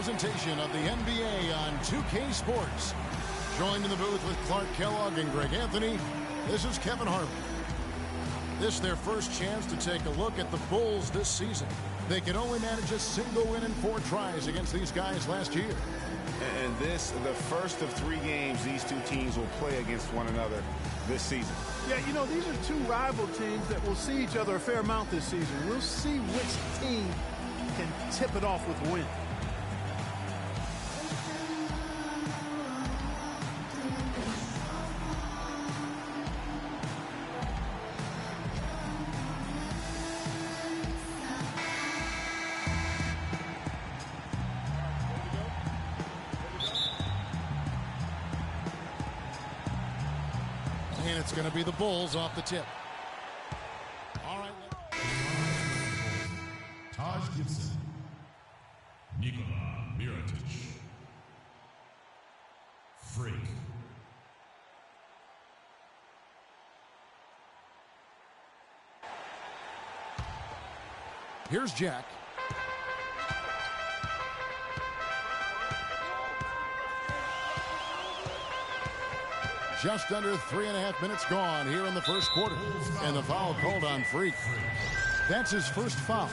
presentation of the NBA on 2K Sports. Joined in the booth with Clark Kellogg and Greg Anthony, this is Kevin Harlan. This is their first chance to take a look at the Bulls this season. They could only manage a single win in 4 tries against these guys last year. And this, the first of 3 games these two teams will play against one another this season. Yeah, you know, these are 2 rival teams that will see each other a fair amount this season. We'll see which team can tip it off with a win. And it's going to be the Bulls off the tip. All right. Taj Gibson. Nikola Mirotic. Freak. Here's Jack. Just under 3.5 minutes gone here in the first quarter. And the foul called on Freak. That's his first foul.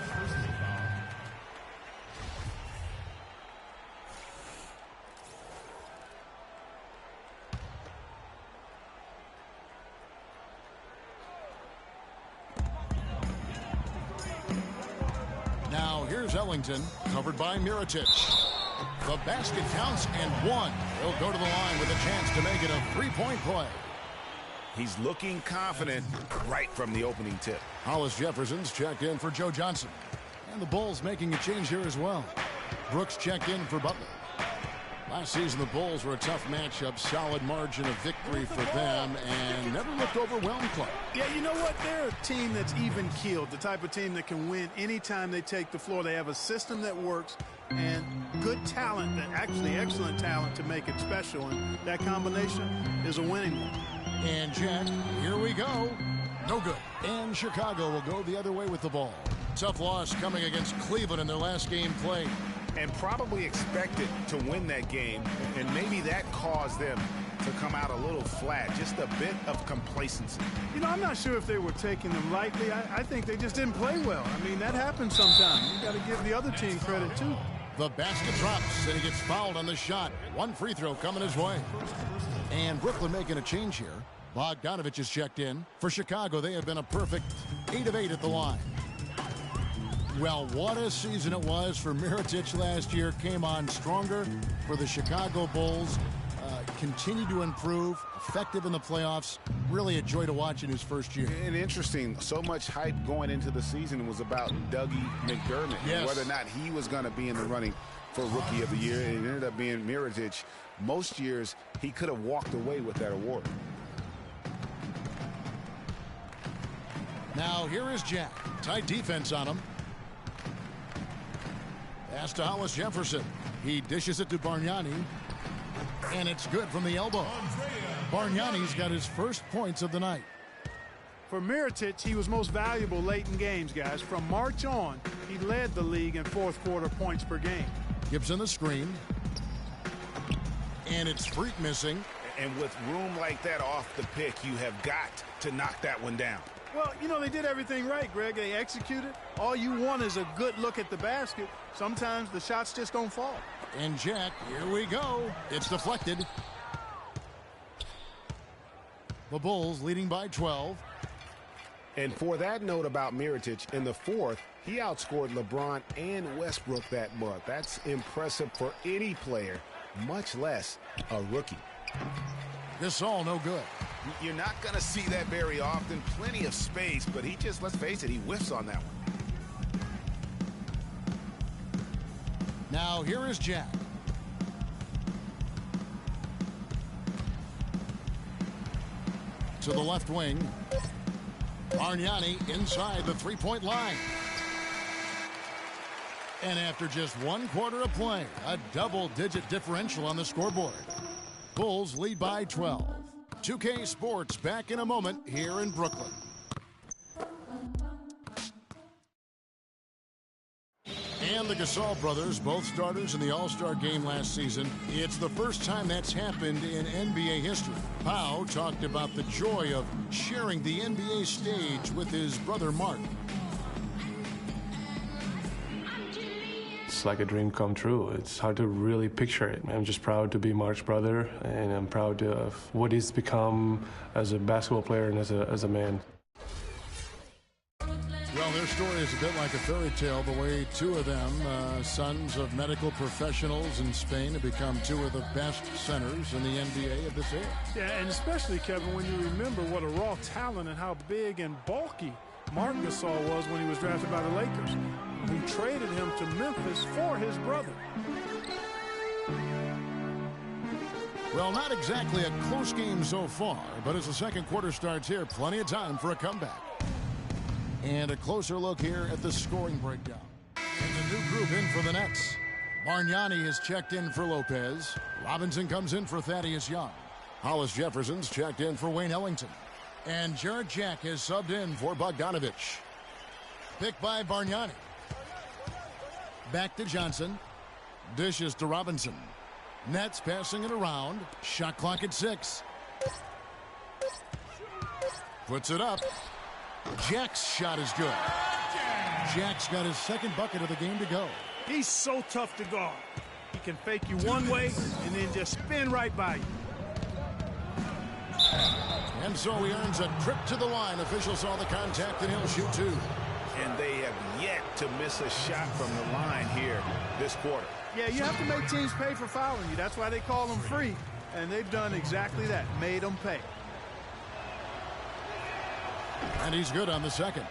Now here's Ellington, covered by Mirotic. The basket counts and 1. He'll go to the line with a chance to make it a 3-point play. He's looking confident right from the opening tip. Hollis Jefferson's checked in for Joe Johnson. And the Bulls making a change here as well. Brooks checked in for Butler. Last season, the Bulls were a tough matchup, solid margin of victory for them, and never looked overwhelmed, Clark. Yeah, you know what? They're a team that's even-keeled, the type of team that can win anytime they take the floor. They have a system that works and good talent, actually excellent talent to make it special, and that combination is a winning one. And Jack, here we go. No good. And Chicago will go the other way with the ball. Tough loss coming against Cleveland in their last game played. And probably expected to win that game, and maybe that caused them to come out a little flat, just a bit of complacency. You know, I'm not sure if they were taking them lightly. I think they just didn't play well. I mean, that happens sometimes. You got to give the other team credit, too. The basket drops, and he gets fouled on the shot. 1 free throw coming his way. And Brooklyn making a change here. Bogdanovich is checked in. For Chicago, they have been a perfect 8 of 8 at the line. Well, what a season it was for Mirotic last year. Came on stronger for the Chicago Bulls. Continued to improve, effective in the playoffs. Really a joy to watch in his first year. And interesting, so much hype going into the season was about Dougie McDermott. Yes. And whether or not he was going to be in the running for Rookie of the Year. And it ended up being Mirotic. Most years, he could have walked away with that award. Now here is Jack. Tight defense on him. Pass to Hollis Jefferson. He dishes it to Bargnani. And it's good from the elbow. Bargnani's got his first points of the night. For Mirotic, he was most valuable late in games, guys. From March on, he led the league in fourth-quarter points per game. Gibson the screen. And it's Freak missing. And with room like that off the pick, you have got to knock that one down. Well, you know, they did everything right, Greg. They executed. All you want is a good look at the basket. Sometimes the shot's just going to fall. And Jack, here we go. It's deflected. The Bulls leading by 12. And for that note about Mirotic, in the fourth, he outscored LeBron and Westbrook that month. That's impressive for any player, much less a rookie. This all no good. You're not going to see that very often. Plenty of space, but he just, let's face it, he whiffs on that one. Now here is Jack. To the left wing. Bargnani inside the three-point line. And after just 1 quarter of play, a double-digit differential on the scoreboard. Bulls lead by 12. 2K Sports back in a moment here in Brooklyn. And the Gasol brothers, both starters in the All-Star game last season. It's the first time that's happened in NBA history. Pau talked about the joy of sharing the NBA stage with his brother Mark. It's like a dream come true. It's hard to really picture it. I'm just proud to be Mark's brother, and I'm proud of what he's become as a basketball player and as a man. Well, their story is a bit like a fairy tale, the way two of them, sons of medical professionals in Spain, have become two of the best centers in the NBA of this era. Yeah, and especially, Kevin, when you remember what a raw talent and how big and bulky Marc Gasol was when he was drafted by the Lakers, who traded him to Memphis for his brother. Well, not exactly a close game so far, but as the second quarter starts here, plenty of time for a comeback. And a closer look here at the scoring breakdown. And the new group in for the Nets. Bargnani has checked in for Lopez. Robinson comes in for Thaddeus Young. Hollis Jefferson's checked in for Wayne Ellington. And Jarrett Jack has subbed in for Bogdanovich. Picked by Bargnani. Back to Johnson. Dishes to Robinson. Nets passing it around. Shot clock at 6. Puts it up. Jack's shot is good. Jack's got his second bucket of the game to go. He's so tough to guard. He can fake you one way and then just spin right by you. And so he earns a trip to the line. Officials saw the contact and he'll shoot two. And they have yet to miss a shot from the line here this quarter. Yeah, you have to make teams pay for fouling you. That's why they call them free. And they've done exactly that, made them pay. And he's good on the second.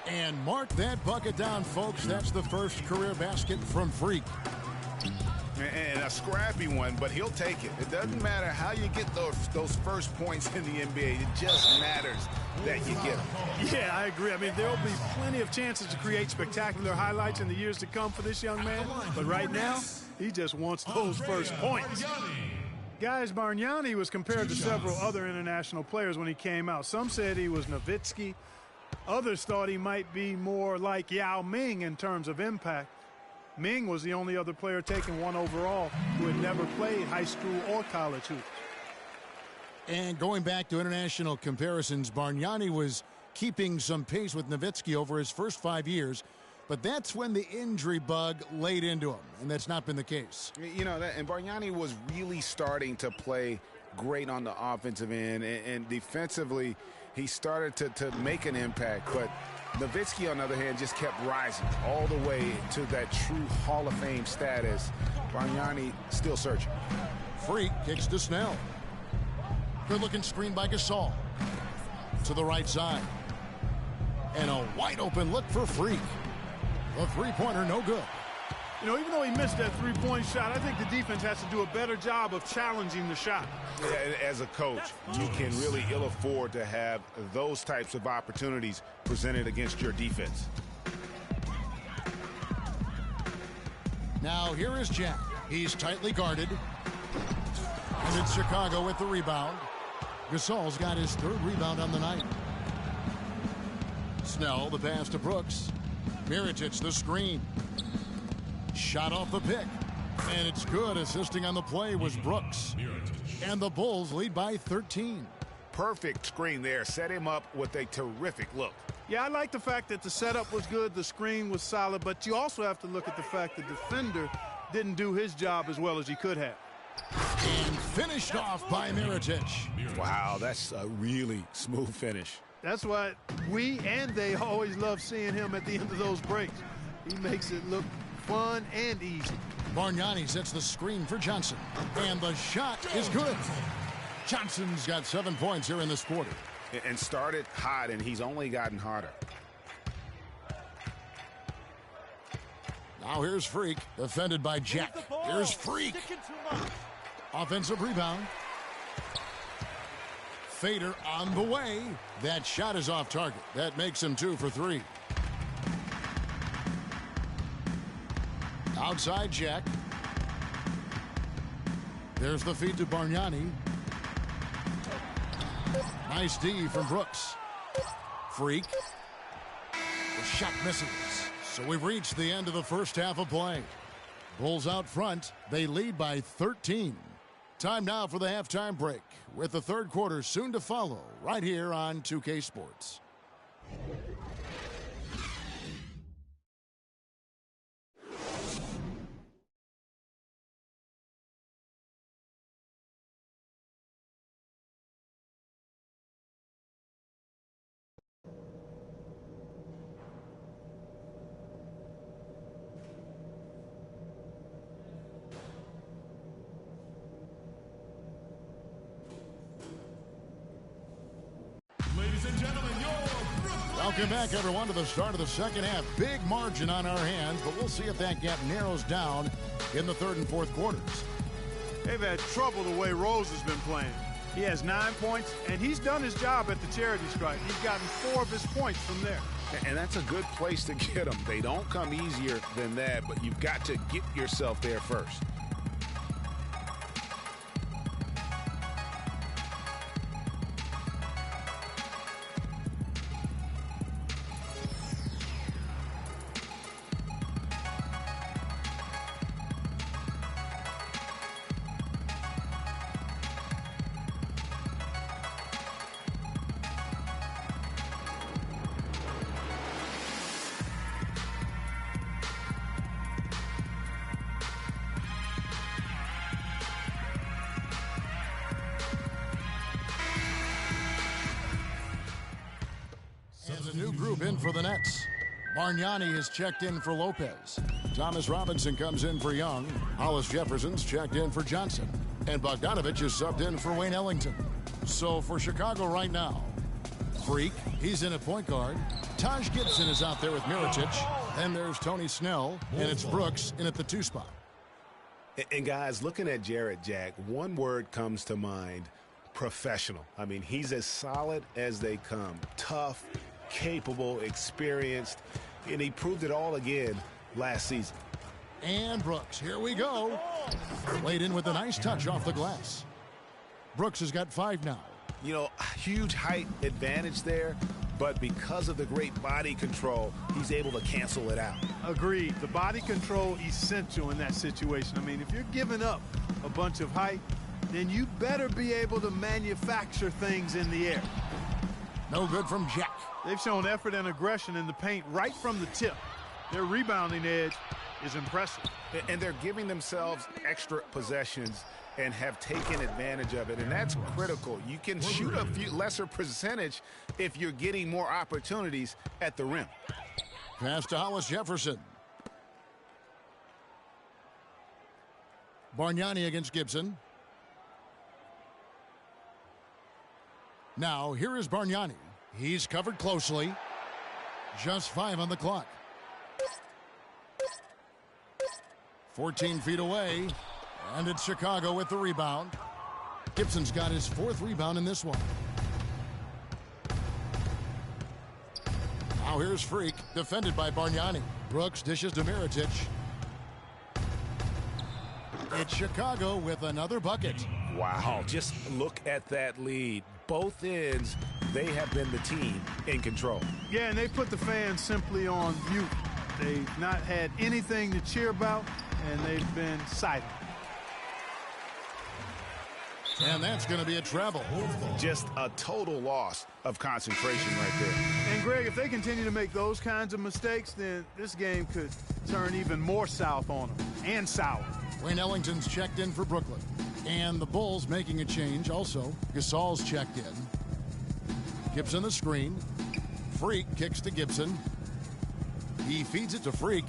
And mark that bucket down, folks. That's the first career basket from Freak. And a scrappy one, but he'll take it. It doesn't matter how you get those first points in the NBA. It just matters that you get them. Yeah, I agree. I mean, there'll be plenty of chances to create spectacular highlights in the years to come for this young man. But right now, he just wants those first points. Guys, Bargnani was compared to several other international players when he came out. Some said he was Nowitzki. Others thought he might be more like Yao Ming in terms of impact. Ming was the only other player taken 1 overall who had never played high school or college hoops. And going back to international comparisons, Bargnani was keeping some pace with Nowitzki over his first 5 years. But that's when the injury bug laid into him, and that's not been the case. You know, and Bargnani was really starting to play great on the offensive end, and defensively, he started to make an impact. But Nowitzki, on the other hand, just kept rising all the way to that true Hall of Fame status. Bargnani still searching. Freak kicks to Snell. Good-looking screen by Gasol. To the right side. And a wide-open look for Freak. The three-pointer, no good. You know, even though he missed that three-point shot, I think the defense has to do a better job of challenging the shot. Yeah, as a coach, you can really ill afford to have those types of opportunities presented against your defense. Now here is Jack. He's tightly guarded. And it's Chicago with the rebound. Gasol's got his third rebound on the night. Snell, the pass to Brooks. Mirotic, the screen. Shot off the pick. And it's good. Assisting on the play was Brooks. And the Bulls lead by 13. Perfect screen there. Set him up with a terrific look. Yeah, I like the fact that the setup was good, the screen was solid, but you also have to look at the fact the defender didn't do his job as well as he could have. And finished off by Mirotic. Wow, that's a really smooth finish. That's why we and they always love seeing him at the end of those breaks. He makes it look fun and easy. Bargnani sets the screen for Johnson. And the shot is good. Johnson's got 7 points here in this quarter. And started hot, and he's only gotten hotter. Now here's Freak, defended by Jack. Here's Freak. Offensive rebound. Fader on the way. That shot is off target. That makes him 2 for 3. Outside Jack. There's the feed to Bargnani. Nice D from Brooks. Freak. The shot misses. So we've reached the end of the first half of play. Bulls out front. They lead by 13. Time now for the halftime break, with the third quarter soon to follow right here on 2K Sports. Welcome back, everyone, to the start of the second half. Big margin on our hands, but we'll see if that gap narrows down in the third and fourth quarters. They've had trouble the way Rose has been playing. He has 9 points, and he's done his job at the charity stripe. He's gotten 4 of his points from there. And that's a good place to get them. They don't come easier than that, but you've got to get yourself there first. A new group in for the Nets. Bargnani is checked in for Lopez. Thomas Robinson comes in for Young. Hollis Jefferson's checked in for Johnson. And Bogdanovich is subbed in for Wayne Ellington. So for Chicago right now, Freak, he's in at point guard. Taj Gibson is out there with Mirotic. Then there's Tony Snell, and it's Brooks in at the 2 spot. And guys, looking at Jarrett Jack, one word comes to mind: professional. I mean, he's as solid as they come. Tough, capable, experienced, and he proved it all again last season. And Brooks, here we go. Laid in with a nice touch off the glass. Brooks has got 5 now. You know, huge height advantage there, but because of the great body control, he's able to cancel it out. Agreed. The body control essential in that situation. I mean, if you're giving up a bunch of height, then you better be able to manufacture things in the air. No good from Jack. They've shown effort and aggression in the paint right from the tip. Their rebounding edge is impressive. And they're giving themselves extra possessions and have taken advantage of it, and that's critical. You can shoot a few lesser percentage if you're getting more opportunities at the rim. Pass to Hollis Jefferson. Bargnani against Gibson. Now, here is Bargnani. He's covered closely. Just 5 on the clock. 14 feet away. And it's Chicago with the rebound. Gibson's got his 4th rebound in this one. Now here's Freak, defended by Bargnani. Brooks dishes to Mirotic. It's Chicago with another bucket. Wow, just look at that lead. Both ends, they have been the team in control. Yeah, and they put the fans simply on mute. They've not had anything to cheer about, and they've been silent. And that's going to be a travel. Just a total loss of concentration right there. And, Greg, if they continue to make those kinds of mistakes, then this game could turn even more south on them, and sour. Wayne Ellington's checked in for Brooklyn. And the Bulls making a change also. Gasol's checked in. Gibson the screen. Freak kicks to Gibson. He feeds it to Freak.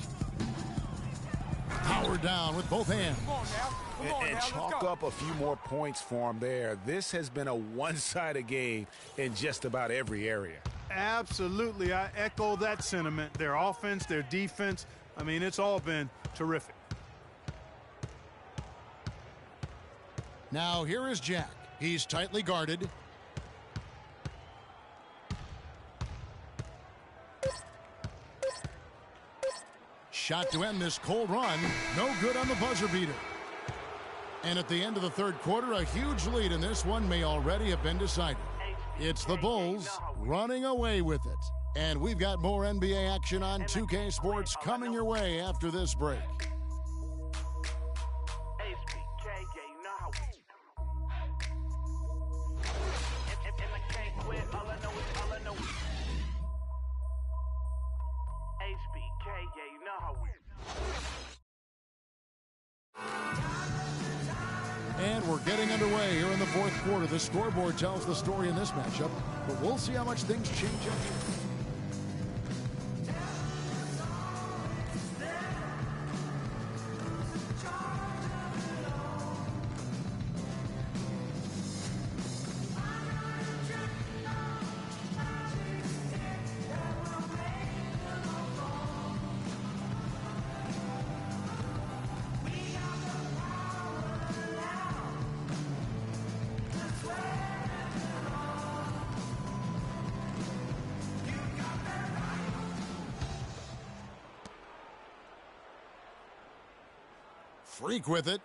Power down with both hands. And chalk up a few more points for him there. This has been a one-sided game in just about every area. Absolutely. I echo that sentiment. Their offense, their defense, I mean, it's all been terrific. Now here is Jack. He's tightly guarded. Shot to end this cold run. No good on the buzzer beater. And at the end of the third quarter, a huge lead in this one may already have been decided. It's the Bulls running away with it. And we've got more NBA action on 2K Sports coming your way after this break. And we're getting underway here in the fourth quarter. The scoreboard tells the story in this matchup, but we'll see how much things change up here. Freak with it.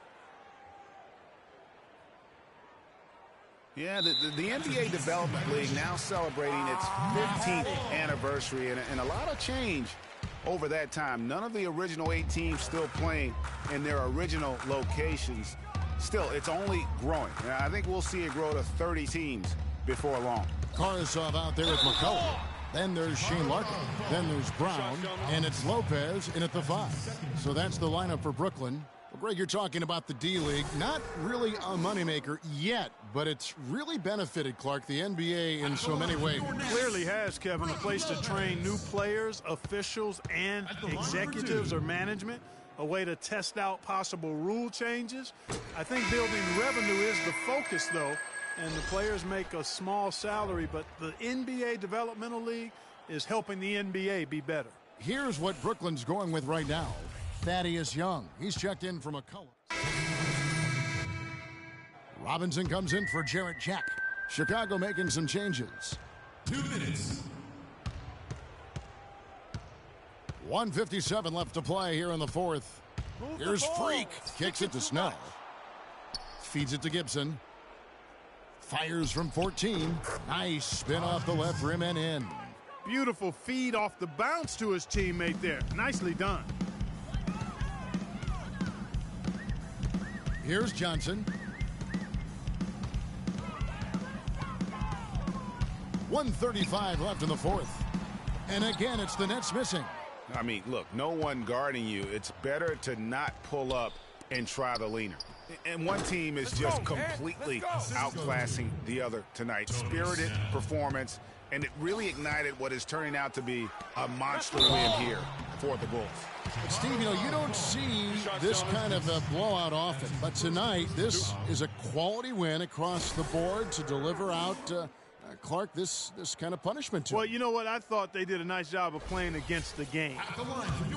Yeah, the NBA Development League now celebrating its 15th anniversary and a lot of change over that time. None of the original 8 teams still playing in their original locations. Still, it's only growing. And I think we'll see it grow to 30 teams before long. Karasov out there with McCullough. Then there's Shane Larkin. Then there's Brown. And it's Lopez in at the 5. So that's the lineup for Brooklyn. Well, Greg, you're talking about the D-League. Not really a moneymaker yet, but it's really benefited, Clark, the NBA in so many ways. Clearly has, Kevin, a place to train new players, officials, and executives or management, a way to test out possible rule changes. I think building revenue is the focus, though, and the players make a small salary, but the NBA Developmental League is helping the NBA be better. Here's what Brooklyn's going with right now. Thaddeus Young. He's checked in from McCullough. Robinson comes in for Jarrett Jack. Chicago making some changes. 2 minutes. 1:57 left to play here in the fourth. Here's Freak. Kicks it to Snell. Feeds it to Gibson. Fires from 14. Nice spin off the left rim and in. Beautiful feed off the bounce to his teammate there. Nicely done. Here's Johnson. 1:35 left in the fourth. And again, it's the Nets missing. I mean, look, no one guarding you. It's better to not pull up and try the leaner. And one team is just completely outclassing the other tonight. Spirited performance, and it really ignited what is turning out to be a monster win here for the Bulls. But Steve, you know, you don't see this kind of a blowout often. But tonight, this is a quality win across the board to deliver out, Clark, this kind of punishment to Well, him. you know what? I thought they did a nice job of playing against the game.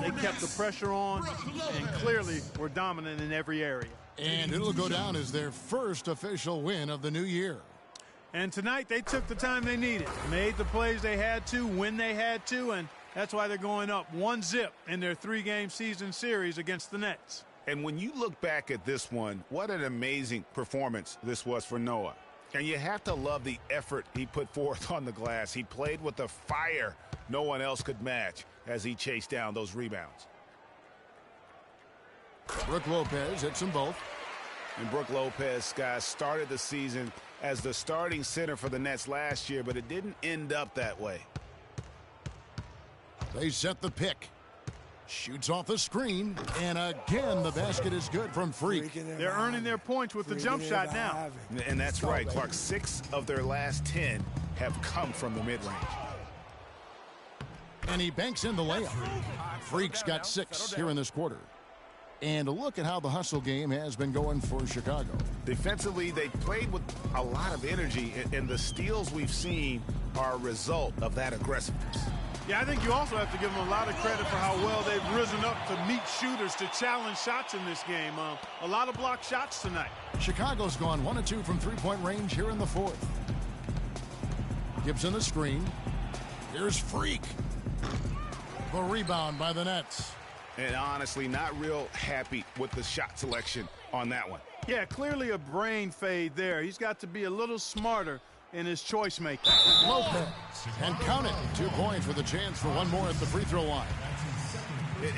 They kept the pressure on and clearly were dominant in every area. And it'll go down as their first official win of the new year. And tonight they took the time they needed, made the plays they had to when they had to, and that's why they're going up 1-0 in their 3-game season series against the Nets. And when you look back at this one, what an amazing performance this was for Noah. And you have to love the effort he put forth on the glass. He played with a fire no one else could match as he chased down those rebounds. Brook Lopez hits them both. And Brook Lopez, guys, started the season as the starting center for the Nets last year, but it didn't end up that way. They set the pick. Shoots off the screen. And again, the basket is good from Freak. They're earning their points with the jump shot now. And that's right, Clark. 6 of their last 10 have come from the mid-range. And he banks in the layup. Freak's got 6 here in this quarter. And look at how the hustle game has been going for Chicago. Defensively, they played with a lot of energy, and the steals we've seen are a result of that aggressiveness. Yeah, I think you also have to give them a lot of credit for how well they've risen up to meet shooters, to challenge shots in this game. A lot of blocked shots tonight. Chicago's gone 1 of 2 from three-point range here in the fourth. Gibson the screen. Here's Freak. The rebound by the Nets. And honestly, not real happy with the shot selection on that one. Yeah, clearly a brain fade there. He's got to be a little smarter in his choice making. Lopez. And count it. 2 points with a chance for one more at the free throw line.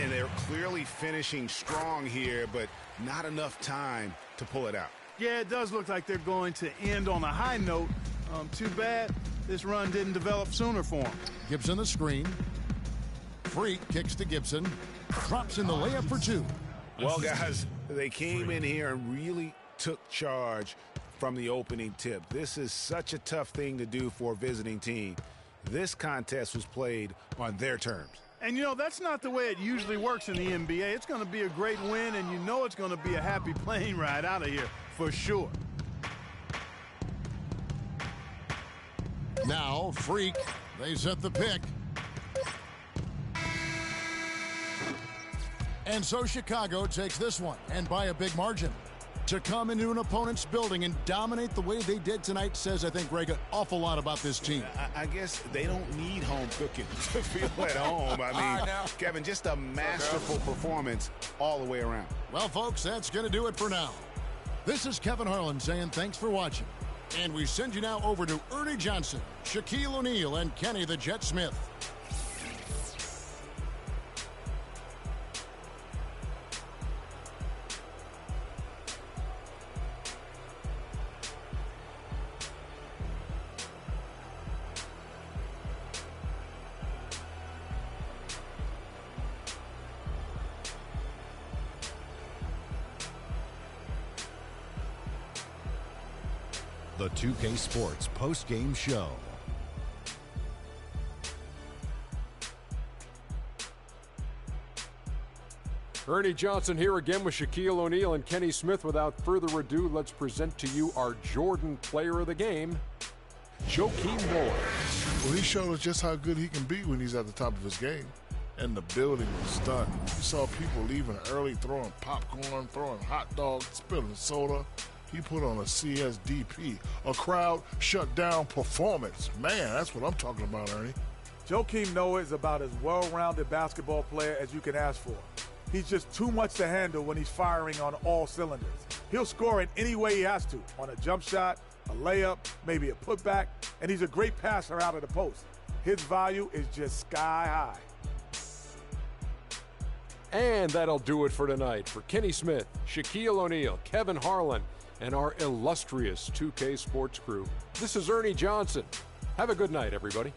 And they're clearly finishing strong here, but not enough time to pull it out. Yeah, it does look like they're going to end on a high note. Too bad this run didn't develop sooner for him. Gibson the screen. Freak kicks to Gibson. Drops in the layup for 2. Well, guys, they came in here and really took charge from the opening tip. This is such a tough thing to do for a visiting team. This contest was played on their terms. And, you know, that's not the way it usually works in the NBA. It's going to be a great win, and you know it's going to be a happy plane ride out of here for sure. Now, Freak. They set the pick. And so Chicago takes this one, and by a big margin. To come into an opponent's building and dominate the way they did tonight says, I think, Greg, an awful lot about this team. I guess they don't need home cooking to feel at home. I mean, Kevin, just a masterful performance all the way around. Well, folks, that's going to do it for now. This is Kevin Harlan saying thanks for watching. And we send you now over to Ernie Johnson, Shaquille O'Neal, and Kenny the Jet Smith. The 2K Sports post-game show. Ernie Johnson here again with Shaquille O'Neal and Kenny Smith. Without further ado, let's present to you our Jordan Player of the Game, Joakim Noah. Well, he showed us just how good he can be when he's at the top of his game. And the building was stunned. You saw people leaving early, throwing popcorn, throwing hot dogs, spilling soda. He put on a CSDP, a crowd shut down performance. Man, that's what I'm talking about, Ernie. Joakim Noah is about as well-rounded basketball player as you can ask for. He's just too much to handle when he's firing on all cylinders. He'll score in any way he has to, on a jump shot, a layup, maybe a putback, and he's a great passer out of the post. His value is just sky high. And that'll do it for tonight. For Kenny Smith, Shaquille O'Neal, Kevin Harlan, and our illustrious 2K Sports crew, this is Ernie Johnson. Have a good night, everybody.